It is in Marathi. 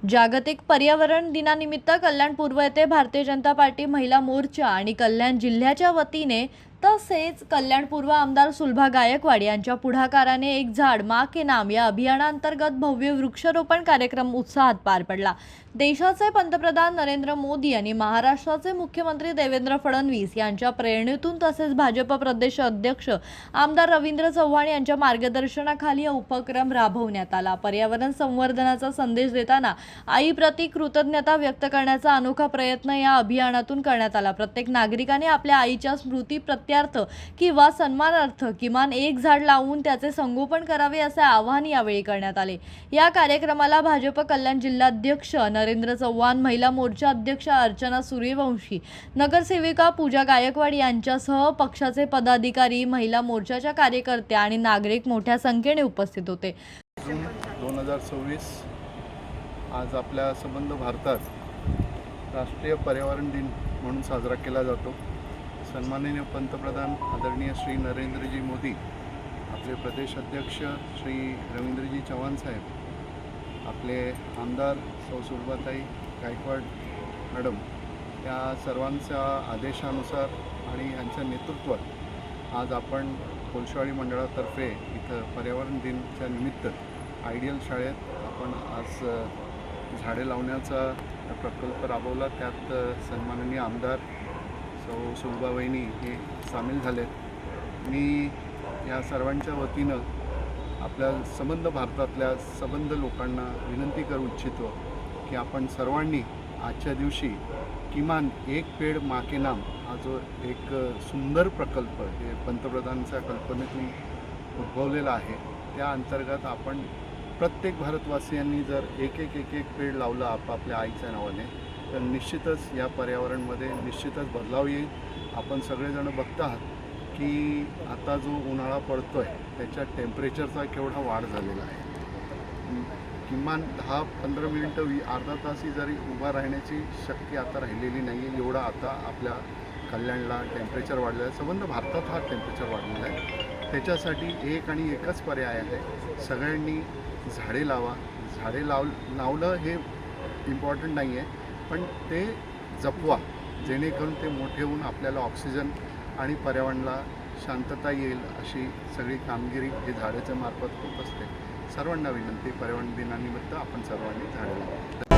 जागतिक पर्यावरण दिनानिमित्त कल्याण पूर्व येथे भारतीय जनता पार्टी महिला मोर्चा आणि कल्याण जिल्ह्याच्या वतीने तसेच कल्याण पूर्व आमदार सुलभा गायकवाड यांच्या पुढाकाराने एक झाड माँ के नाम या अभियानांतर्गत भव्य वृक्षारोपण कार्यक्रम उत्साहात पार पडला। देशाचे पंतप्रधान नरेंद्र मोदी आणि महाराष्ट्राचे मुख्यमंत्री देवेंद्र फडणवीस यांच्या प्रेरणेतून तसेच भाजप प्रदेश अध्यक्ष आमदार रवींद्र चव्हाण यांच्या मार्गदर्शनाखाली हा उपक्रम राबवण्यात आला। पर्यावरण संवर्धनाचा संदेश देताना आईप्रती कृतज्ञता व्यक्त करण्याचा अनोखा प्रयत्न या अभियानातून करण्यात आला। प्रत्येक नागरिकाने आपल्या आईच्या स्मृती प्रत्यार्थ किंवा सन्मानार्थ किमान एक झाड लावून त्याचे संगोपन करावे असे आवाहन यावेळी करण्यात आले। या कार्यक्रमाला भाजप कल्याण जिल्हाध्यक्ष नरेंद्र चव्हाण, महिला मोर्चा अध्यक्ष अर्चना सूर्यवंशी, नगरसेविका पूजा गायकवाड यांच्यासह पक्षाचे पदाधिकारी, महिला मोर्चाच्या कार्यकर्त्या आणि नागरिक मोठ्या संख्येने उपस्थित होते। 2026 आज आपल्या संबंध भारतात राष्ट्रीय पर्यावरण दिन म्हणून साजरा केला जातो। सन्माननीय पंतप्रधान आदरणीय श्री नरेंद्रजी मोदी, आपले प्रदेश अध्यक्ष श्री रवींद्रजी चव्हाण साहेब, आपले आमदार सौ सुलभाताई गायकवाड मॅडम या सर्वांच्या आदेशानुसार आणि यांच्या नेतृत्वात आज आपण कोळशावाडी मंडळातर्फे इथं पर्यावरण दिनाच्या निमित्त आयडियल शाळेत आपण आज झाडे लावण्याचा प्रकल्प राबवला। त्यात सन्माननीय आमदार सौ सुलभावहिनी हे सामील झाले। मी या सर्वांच्या वतीनं आपल्या संबंध भारतातल्या संबंध लोकांना विनंती करू इच्छितो की आपण सर्वांनी आजच्या दिवशी किमान एक पेड़ माँ के नाम हा जो एक सुंदर प्रकल्प हे पंतप्रधानांच्या कल्पनेतून उद्भवलेला आहे, त्या अंतर्गत आपण प्रत्येक भारतवासियांनी जर एक पेड़ लावला आपापल्या आईच्या नावाने तर निश्चितच या पर्यावरणमध्ये निश्चितच बदलाव येईल। आपण सगळेजण बघता आहात की आता जो उन्हाळा पडतो आहे त्याच्या टेम्परेचरचा केवढा वाढ झालेला आहे। किमान 10-15 मिनिटं अर्धा तासही जरी उभा राहण्याची शक्य आता राहिलेली नाही आहे, एवढा आता आपल्या कल्याणला टेम्परेचर वाढलेलं आहे। संबंध भारतात हा टेम्परेचर वाढलेला आहे। त्याच्यासाठी एक आणि एकच पर्याय आहे, सगळ्यांनी झाडे लावा। झाडे लावणं हे इम्पॉर्टंट नाही आहे, पण ते जपवा जेणेकरून ते मोठे होऊन आपल्याला ऑक्सिजन आणि पर्यावरणाला शांतता येईल अशी सगळी कामगिरी ही झाडाच्या मार्फत होत असते। सर्वांना विनंती, पर्यावरण दिनानिमित्त आपण सर्वांनी झाडे लावा।